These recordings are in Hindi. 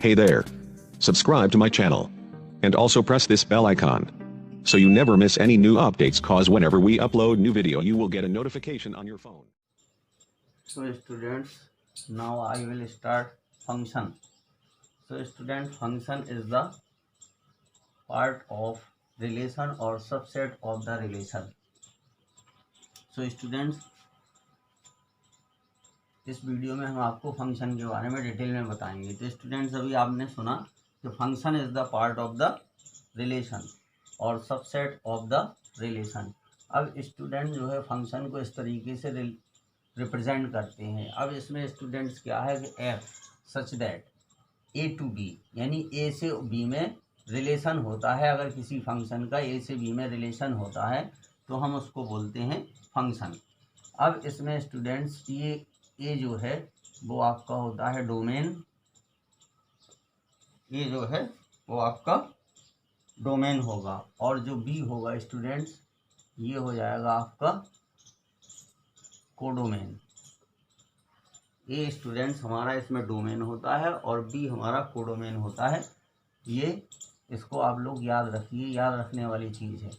Hey there. Subscribe to my channel. And also press this bell icon. So you never miss any new updates, cause whenever we upload new video you will get a notification on your phone. So students, now I will start function. So student, function is the part of relation or subset of the relation. So students, इस वीडियो में हम आपको फंक्शन के बारे में डिटेल में बताएंगे। तो स्टूडेंट्स, अभी आपने सुना कि function is the part of the relation और सबसेट ऑफ द रिलेशन। अब स्टूडेंट जो है फंक्शन को इस तरीके से रिप्रेजेंट करते हैं। अब इसमें स्टूडेंट्स क्या है कि F such that A to B, यानी ए से बी में रिलेशन होता है। अगर किसी फंक्शन का ए से बी में रिलेशन होता है तो हम उसको बोलते हैं फंक्शन। अब इसमें स्टूडेंट्स ये जो है वो आपका होता है डोमेन। ये जो है वो आपका डोमेन होगा और जो बी होगा स्टूडेंट्स ये हो जाएगा आपका कोडोमेन। ये स्टूडेंट्स हमारा इसमें डोमेन होता है और बी हमारा कोडोमेन होता है। ये इसको आप लोग याद रखिए, याद रखने वाली चीज़ है।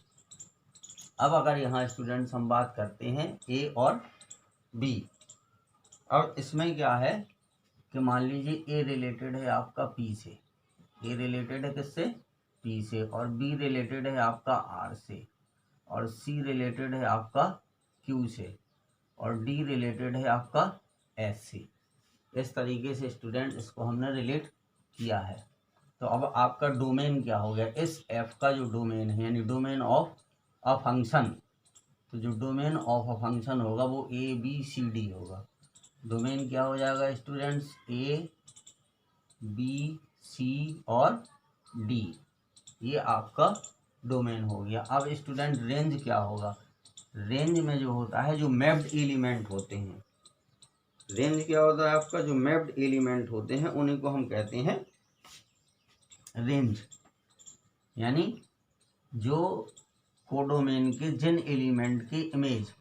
अब अगर यहाँ स्टूडेंट्स हम बात करते हैं ए और बी, अब इसमें क्या है कि मान लीजिए ए रिलेटेड है आपका पी से, ए रिलेटेड है किससे, पी से, और बी रिलेटेड है आपका आर से, और सी रिलेटेड है आपका क्यू से, और डी रिलेटेड है आपका एस से। इस तरीके से स्टूडेंट इसको हमने रिलेट किया है। तो अब आपका डोमेन क्या हो गया, इस एफ का जो डोमेन है यानी डोमेन ऑफ अ फंक्शन, तो जो डोमेन ऑफ अ फंक्शन होगा वो ए बी सी डी होगा। डोमेन क्या हो जाएगा स्टूडेंट्स, ए बी सी और डी, ये आपका डोमेन हो गया। अब स्टूडेंट रेंज क्या होगा, रेंज में जो होता है जो मैप्ड एलिमेंट होते हैं, रेंज क्या होता है आपका, जो मैप्ड एलिमेंट होते हैं उन्हीं को हम कहते हैं रेंज। यानी जो कोडोमेन के जिन एलिमेंट की इमेज,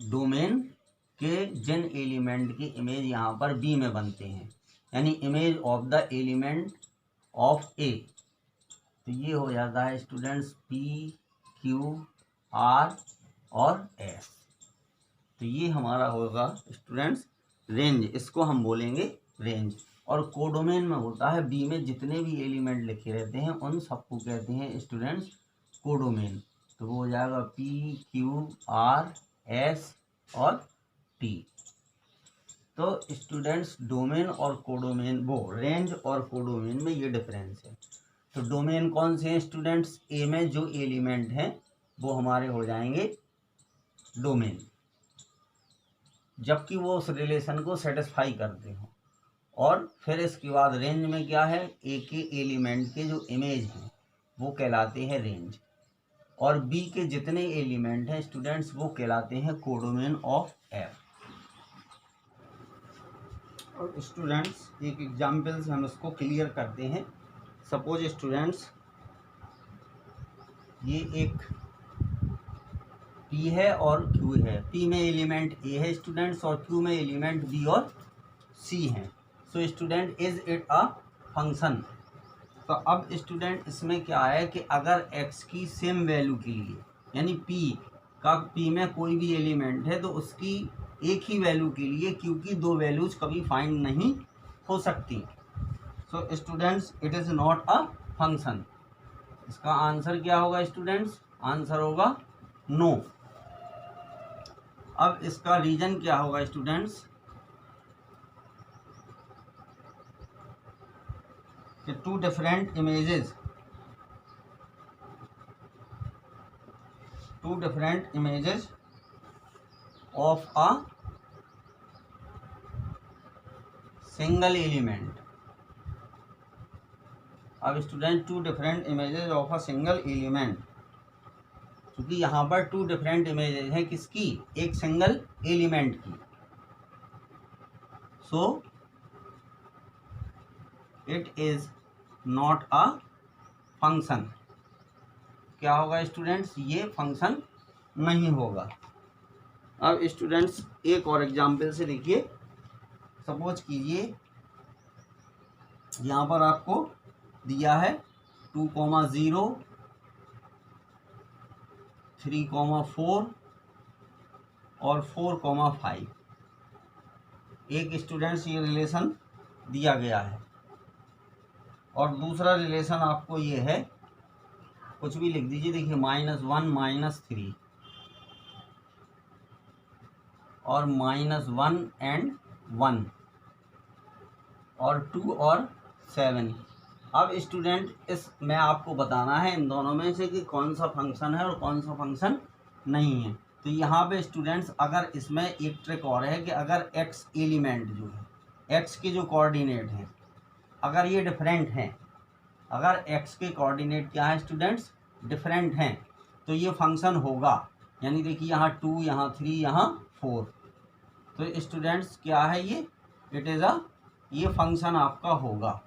डोमेन के जिन एलिमेंट की इमेज यहाँ पर बी में बनते हैं, यानी image of the element of A, तो ये हो जाता है स्टूडेंट्स पी क्यू आर और एस। तो ये हमारा होगा स्टूडेंट्स रेंज, इसको हम बोलेंगे रेंज। और कोडोमेन में होता है बी में जितने भी एलिमेंट लिखे रहते हैं उन सबको कहते हैं स्टूडेंट्स कोडोमेन। तो वो हो जाएगा पी क्यू आर एस और टी। तो स्टूडेंट्स डोमेन और कोडोमेन, वो रेंज और कोडोमेन में ये डिफरेंस है। तो डोमेन कौन से हैं स्टूडेंट्स, ए में जो एलिमेंट हैं वो हमारे हो जाएंगे डोमेन, जबकि वो उस रिलेशन को सेटिस्फाई करते हो। और फिर इसके बाद रेंज में क्या है, ए के एलिमेंट के जो इमेज हैं वो कहलाते हैं रेंज, और बी के जितने एलिमेंट हैं स्टूडेंट्स वो कहलाते हैं कोडोमेन ऑफ एफ। और स्टूडेंट्स एक एग्जाम्पल से हम इसको क्लियर करते हैं। सपोज स्टूडेंट्स ये एक पी है और क्यू है, पी में एलिमेंट ए है स्टूडेंट्स और क्यू में एलिमेंट बी और सी हैं। So student is it a function. तो अब स्टूडेंट इसमें क्या है कि अगर x की सेम वैल्यू के लिए, यानी p में कोई भी एलिमेंट है तो उसकी एक ही वैल्यू के लिए q की दो वैल्यूज कभी फाइंड नहीं हो सकती। So students it is not a function. इसका आंसर क्या होगा स्टूडेंट्स, आंसर होगा नो। अब इसका रीजन क्या होगा स्टूडेंट्स, कि two different images of a single element. अब student two different images of a single element, क्योंकि यहाँ पर टू डिफरेंट इमेजेस हैं किसकी, एक सिंगल एलिमेंट की। So it is not a function. क्या होगा स्टूडेंट्स, ये फंक्शन नहीं होगा। अब स्टूडेंट्स एक और एग्जाम्पल से देखिए। सपोज कीजिए यहाँ पर आपको दिया है 2,0, 3,4 और 4,5। एक स्टूडेंट्स ये रिलेशन दिया गया है और दूसरा रिलेशन आपको ये है, कुछ भी लिख दीजिए, देखिए -1 -3 और -1 एंड 1 और 2 और 7। अब स्टूडेंट इस में आपको बताना है इन दोनों में से कि कौन सा फंक्शन है और कौन सा फंक्शन नहीं है। तो यहाँ पे स्टूडेंट्स अगर इसमें एक ट्रिक और है कि अगर x एलिमेंट जो है, x के जो कोऑर्डिनेट हैं, अगर ये डिफरेंट हैं, अगर x के कोऑर्डिनेट क्या है स्टूडेंट्स, डिफरेंट हैं, तो ये फंक्शन होगा। यानी देखिए यहाँ 2, यहाँ 3, यहाँ 4, तो स्टूडेंट्स क्या है ये, इट इज़ ये फंक्शन आपका होगा।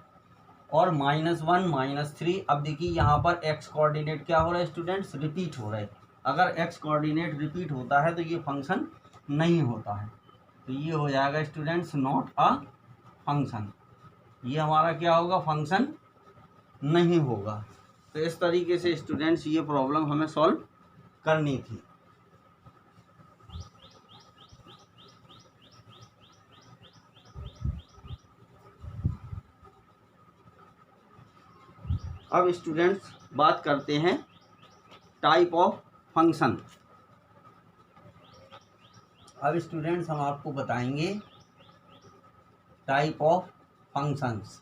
और -1 -3, अब देखिए यहाँ पर x कोऑर्डिनेट क्या हो रहा है स्टूडेंट्स, रिपीट हो रहा है। अगर x कोऑर्डिनेट रिपीट होता है तो ये फंक्शन नहीं होता है, तो ये हो जाएगा स्टूडेंट्स नॉट अ फंक्शन, ये हमारा क्या होगा, फंक्शन नहीं होगा। तो इस तरीके से स्टूडेंट्स ये प्रॉब्लम हमें सॉल्व करनी थी। अब स्टूडेंट्स बात करते हैं टाइप ऑफ फंक्शन। अब स्टूडेंट्स हम आपको बताएंगे type of functions.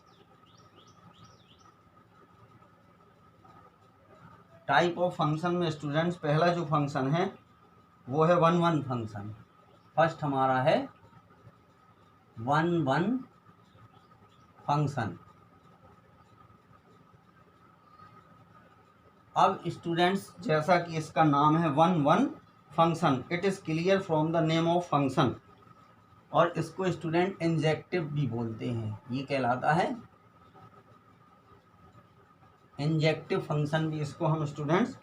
Type of function में स्टूडेंट्स पहला जो फंक्शन है वो है 1 फंक्शन। फर्स्ट हमारा है 1 फंक्शन। अब स्टूडेंट्स जैसा कि इसका नाम है 1 function, it is clear from the name of function, और इसको स्टूडेंट इंजेक्टिव भी बोलते हैं, ये कहलाता है इंजेक्टिव फंक्शन भी इसको हम स्टूडेंट्स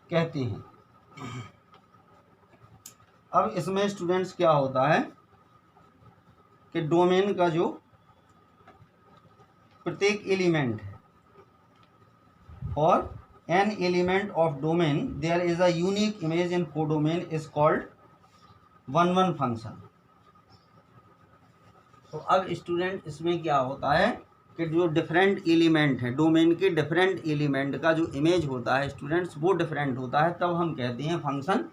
कहते हैं। अब इसमें स्टूडेंट्स क्या होता है कि डोमेन का जो प्रत्येक एलिमेंट है, और an element of domain there is a unique image in codomain is called 1 function. तो अब स्टूडेंट इसमें क्या होता है कि जो डिफरेंट एलिमेंट है, डोमेन के डिफरेंट एलिमेंट का जो इमेज होता है स्टूडेंट्स वो डिफरेंट होता है, तब हम कहते हैं फंक्शन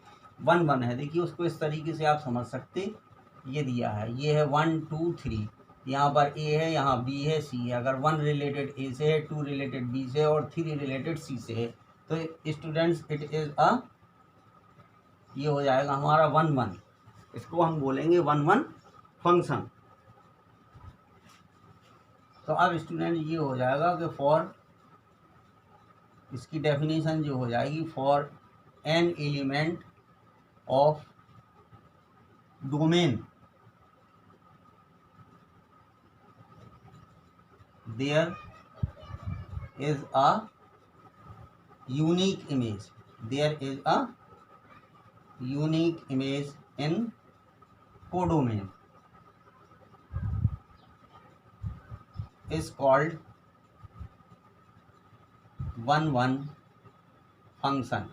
1 है। देखिए उसको इस तरीके से आप समझ सकते, ये दिया है, ये है 1 2 3, यहाँ पर ए है, यहाँ बी है, सी है। अगर 1 रिलेटेड ए से है, 2 रिलेटेड बी से है और 3 रिलेटेड सी से है, तो स्टूडेंट्स इट इज़ अ, ये हो जाएगा हमारा 1 इसको हम बोलेंगे 1 फंक्शन। तो अब स्टूडेंट ये हो जाएगा कि फॉर, इसकी डेफिनेशन जो हो जाएगी, for an element of domain there is a unique image, there is a unique image in codomain is called 1 function.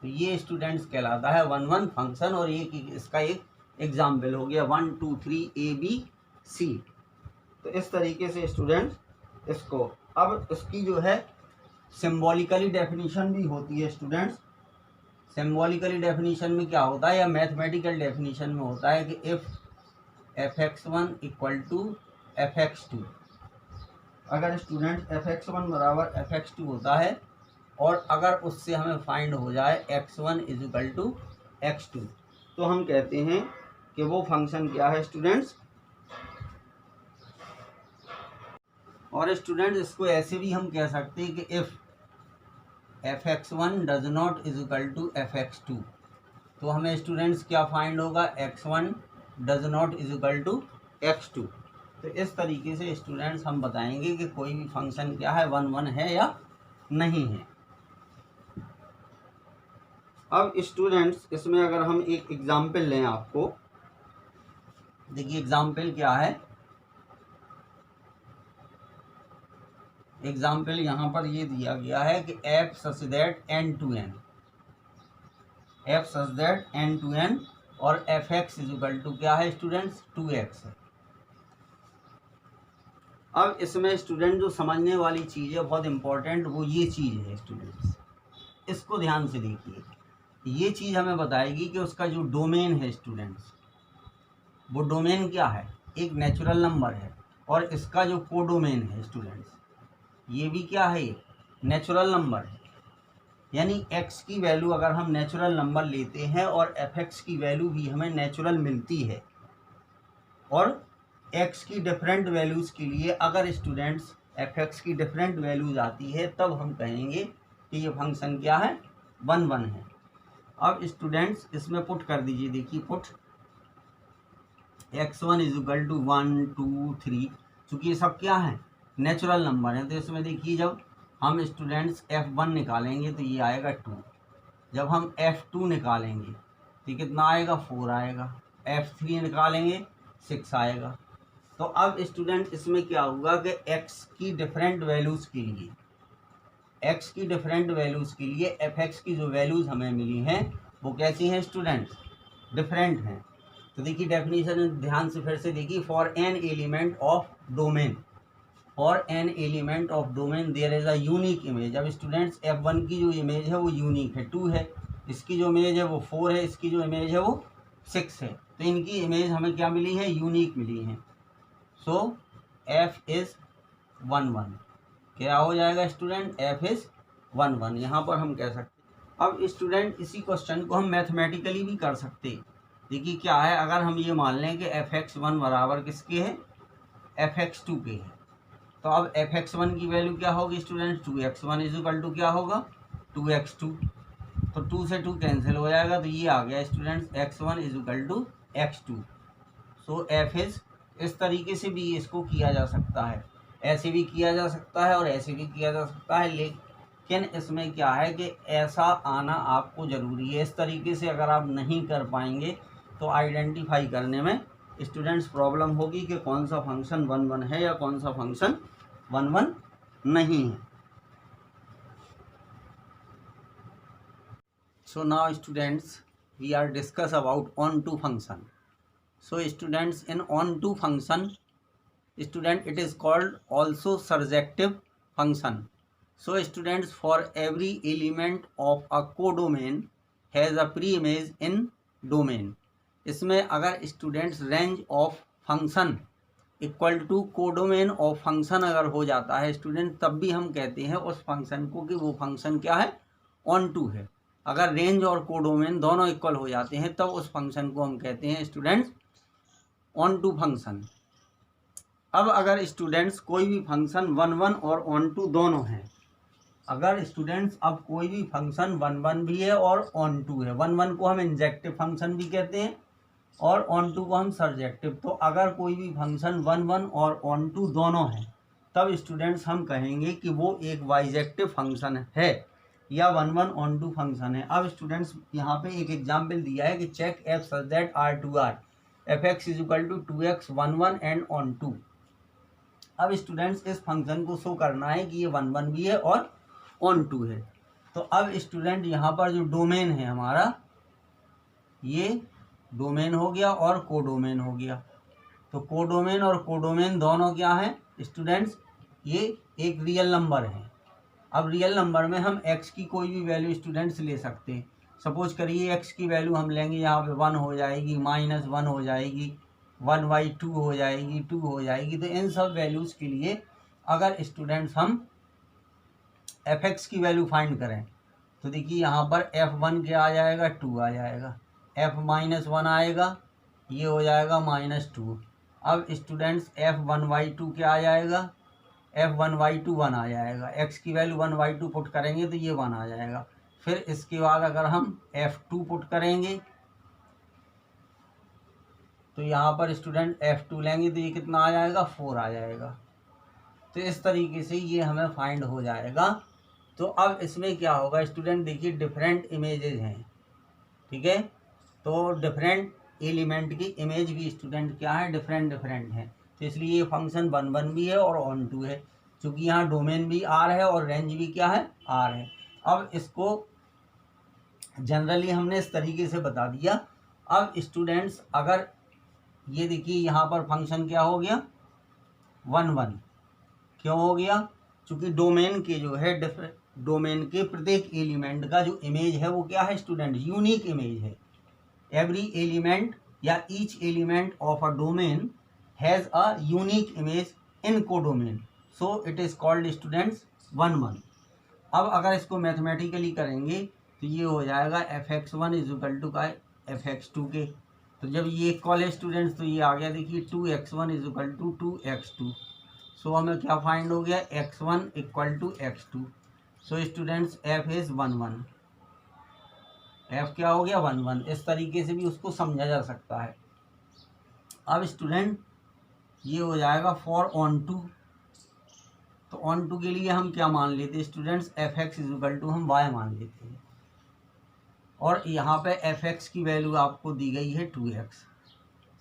तो ये स्टूडेंट्स कहलाता है 1 फंक्शन, और ये इसका एक एग्जाम्पल हो गया 1 2 3 ABC। तो इस तरीके से स्टूडेंट्स इसको, अब इसकी जो है सिम्बॉलिकली डेफिनेशन भी होती है स्टूडेंट्स। सिम्बॉलिकली डेफिनेशन में क्या होता है, या मैथमेटिकल डेफिनेशन में होता है कि if fx1 equal to fx2, अगर स्टूडेंट fx1 बराबर fx2 होता है और अगर उससे हमें फाइंड हो जाए x1 is equal to x2, तो हम कहते हैं कि वो फंक्शन क्या है स्टूडेंट्स। और स्टूडेंट्स इसको ऐसे भी हम कह सकते हैं कि if fx1 does not is equal to fx2, तो हमें स्टूडेंट्स क्या फाइंड होगा, x1 does not is equal to x2। तो इस तरीके से स्टूडेंट्स हम बताएंगे कि कोई भी फंक्शन क्या है, 1 है या नहीं है। अब स्टूडेंट्स इसमें अगर हम एक एग्जाम्पल लें आपको, देखिए एग्जाम्पल क्या है, एग्जाम्पल यहाँ पर ये दिया गया है कि F such that n to n, F such that n to n और एफ एक्स इजिकल टू क्या है स्टूडेंट्स 2x है। अब इसमें स्टूडेंट जो समझने वाली चीज़ है बहुत इंपॉर्टेंट, वो ये चीज़ है स्टूडेंट्स, इसको ध्यान से देखिए। ये चीज़ हमें बताएगी कि उसका जो डोमेन है स्टूडेंट्स, वो डोमेन क्या है, एक नेचुरल नंबर है, और इसका जो कोडोमेन है स्टूडेंट्स, ये भी क्या है, नेचुरल नंबर है। यानी x की वैल्यू अगर हम नेचुरल नंबर लेते हैं और fx की वैल्यू भी हमें नेचुरल मिलती है, और x की डिफरेंट वैल्यूज़ के लिए अगर स्टूडेंट्स fx की डिफरेंट वैल्यूज आती है, तब हम कहेंगे कि ये फंक्शन क्या है, 1 1 है। अब स्टूडेंट्स इसमें पुट कर दीजिए, देखिए पुट x1 इजिकल टू 1 2 3, चूँकि ये सब क्या है, नेचुरल नंबर है। तो इसमें देखिए जब हम स्टूडेंट्स f1 निकालेंगे तो ये आएगा 2, जब हम f2 निकालेंगे तो कितना आएगा, 4 आएगा, f3 निकालेंगे 6 आएगा। तो अब स्टूडेंट इसमें क्या होगा कि x की डिफरेंट वैल्यूज़ के लिए, x की डिफरेंट वैल्यूज़ के लिए fx की जो वैल्यूज़ हमें मिली हैं वो कैसी हैं स्टूडेंट्स, डिफरेंट हैं। तो देखिए डेफिनेशन ध्यान से फिर से देखिए, for an element of domain, for an element of domain there is a unique image. अब स्टूडेंट्स f1 की जो इमेज है वो यूनिक है, 2 है, इसकी जो इमेज है वो 4 है, इसकी जो इमेज है वो 6 है। तो इनकी इमेज हमें क्या मिली है, यूनिक मिली है। सो f इज़ 1 1, क्या हो जाएगा स्टूडेंट, f इज़ 1 1, यहाँ पर हम कह सकते हैं। अब स्टूडेंट इसी क्वेश्चन को हम मैथमेटिकली भी कर सकते हैं। देखिए क्या है, अगर हम ये मान लें कि fx1 बराबर किसके है, fx2 के है, तो अब fx1 की वैल्यू क्या होगी स्टूडेंट, 2x1 इजिकल टू क्या होगा, 2x2। तो 2 से 2 कैंसिल हो जाएगा, तो ये आ गया students x1 equal to x2। So f is, इस तरीके से भी इसको किया जा सकता है, ऐसे भी किया जा सकता है और ऐसे भी किया जा सकता है। लेकिन इसमें क्या है कि ऐसा आना आपको ज़रूरी है। इस तरीके से अगर आप नहीं कर पाएंगे तो आइडेंटिफाई करने में स्टूडेंट्स प्रॉब्लम होगी कि कौन सा फंक्शन 1 1 है या कौन सा फंक्शन 1 1 नहीं है। So now students we are discuss about onto function. So students in onto function student it is called also surjective function. So students, for every element of a codomain has a pre-image in domain. इसमें अगर students range of function equal to codomain of function अगर हो जाता है स्टूडेंट, तब भी हम कहते हैं उस फंक्शन को कि वो फंक्शन क्या है, ऑन टू है। अगर रेंज और कोडोमेन दोनों इक्वल हो जाते हैं तब उस फंक्शन को हम कहते हैं स्टूडेंट्स ऑन टू फंक्शन। अब अगर स्टूडेंट्स कोई भी फंक्शन 1 1 और ऑन टू दोनों हैं, अगर स्टूडेंट्स अब कोई भी फंक्शन 1 1 भी है और ऑन टू है, 1 1 को हम इंजेक्टिव फंक्शन भी कहते हैं और ऑन टू को हम सर्जेक्टिव। तो अगर कोई भी फंक्शन 1 1 और ऑन टू दोनों हैं, तब स्टूडेंट्स हम कहेंगे कि वो एक बाइजेक्टिव फंक्शन है या 1 1 ऑन टू फंक्शन है। अब स्टूडेंट्स यहाँ पे एक एग्जाम्पल दिया है कि check F such that R2R F X is equal to 2x 1 1 and onto. अब स्टूडेंट्स इस फंक्शन को शो करना है कि ये 1 1 भी है और ऑन टू है। तो अब स्टूडेंट यहाँ पर जो डोमेन है हमारा, ये डोमेन हो गया और कोडोमेन हो गया। तो कोडोमेन और कोडोमेन दोनों क्या हैं स्टूडेंट्स, ये एक रियल नंबर है। अब रियल नंबर में हम x की कोई भी वैल्यू स्टूडेंट्स ले सकते हैं। सपोज करिए x की वैल्यू हम लेंगे, यहाँ पे 1 हो जाएगी, -1 हो जाएगी, 1/2 हो जाएगी, 2 हो जाएगी। तो इन सब वैल्यूज़ के लिए अगर स्टूडेंट्स हम f(x) की वैल्यू फाइंड करें तो देखिए यहाँ पर f1 क्या आ जाएगा, 2 आ जाएगा, f-1 आएगा, ये हो जाएगा -2। अब स्टूडेंट्स f1/2 क्या आ जाएगा, f1/2 1 आ जाएगा। x की वैल्यू 1/2 पुट करेंगे तो ये 1 आ जाएगा। फिर इसके बाद अगर हम f2 पुट करेंगे तो यहाँ पर स्टूडेंट f2 लेंगे तो ये कितना आ जाएगा, 4 आ जाएगा। तो इस तरीके से ये हमें फाइंड हो जाएगा। तो अब इसमें क्या होगा स्टूडेंट, देखिए डिफरेंट इमेजेस हैं, ठीक है। तो डिफरेंट एलिमेंट की इमेज भी स्टूडेंट क्या है, डिफरेंट है। तो इसलिए ये फंक्शन 1 1 भी है और ऑन टू है। क्योंकि यहाँ डोमेन भी आर है और रेंज भी क्या है, आर है। अब इसको जनरली हमने इस तरीके से बता दिया। अब स्टूडेंट्स अगर ये देखिए यहाँ पर फंक्शन क्या हो गया, 1 1 क्यों हो गया, क्योंकि डोमेन के जो है डोमेन के प्रत्येक एलिमेंट का जो इमेज है वो क्या है स्टूडेंट, यूनिक इमेज है। एवरी एलिमेंट या each element of a domain has a unique image in codomain, so it is called students 1 1। अब अगर इसको मैथमेटिकली करेंगे तो ये हो जाएगा fx1 इजुकल टू का fx2 के। तो जब ये इक्वल है स्टूडेंट्स तो ये आ गया देखिए 2x1 इजुकल टू 2x2। सो हमें क्या फाइंड हो गया, x1 equal to x2। So students f is 1 1, f क्या हो गया 1 1। इस तरीके से भी उसको समझा जा सकता है। अब स्टूडेंट ये हो जाएगा फॉर ऑन टू, तो ऑन टू के लिए हम क्या मान लेते हैं स्टूडेंट्स, fx इजुकल टू हम y मान लेते हैं, और यहाँ पे fx की वैल्यू आपको दी गई है 2x।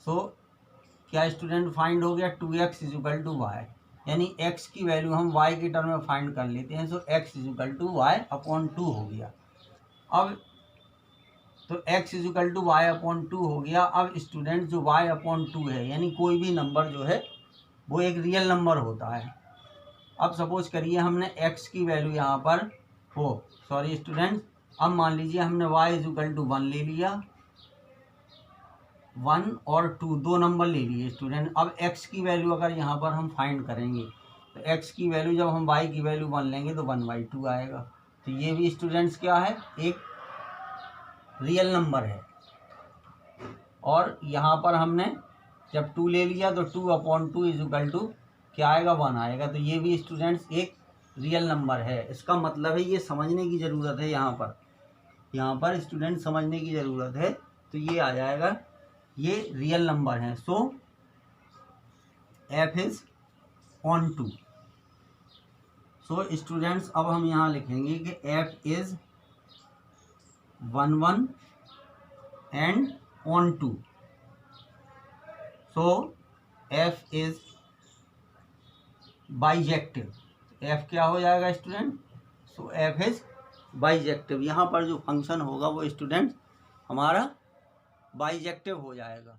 सो क्या स्टूडेंट फाइंड हो गया 2x इजुकल टू y, यानी x की वैल्यू हम y के टर्म में फाइंड कर लेते हैं। So x equal to y upon 2 हो गया। अब तो x equal to y upon 2 हो गया। अब स्टूडेंट जो y अपॉन 2 है, यानी कोई भी नंबर जो है वो एक रियल नंबर होता है। अब सपोज करिए हमने x की वैल्यू यहाँ पर सॉरी स्टूडेंट्स, अब मान लीजिए हमने y इजुकल टू 1 ले लिया, 1 और 2 दो नंबर ले लिए स्टूडेंट। अब x की वैल्यू अगर यहाँ पर हम फाइंड करेंगे तो x की वैल्यू जब हम y की वैल्यू 1 लेंगे तो 1/2 आएगा। तो ये भी स्टूडेंट्स क्या है, एक रियल नंबर है। और यहाँ पर हमने जब 2 ले लिया तो 2 अपॉन 2 इजुकल टू क्या आएगा, 1 आएगा। तो ये भी स्टूडेंट्स एक रियल नंबर है। इसका मतलब है ये समझने की ज़रूरत है, यहाँ पर स्टूडेंट समझने की ज़रूरत है। तो ये आ जाएगा, ये रियल नंबर है। So f is onto. So students अब हम यहाँ लिखेंगे कि f is 1 1 and onto. So f is bijective. f क्या हो जाएगा student, so f is bijective. यहाँ पर जो फंक्शन होगा वो स्टूडेंट हमारा बाइजेक्टिव हो जाएगा।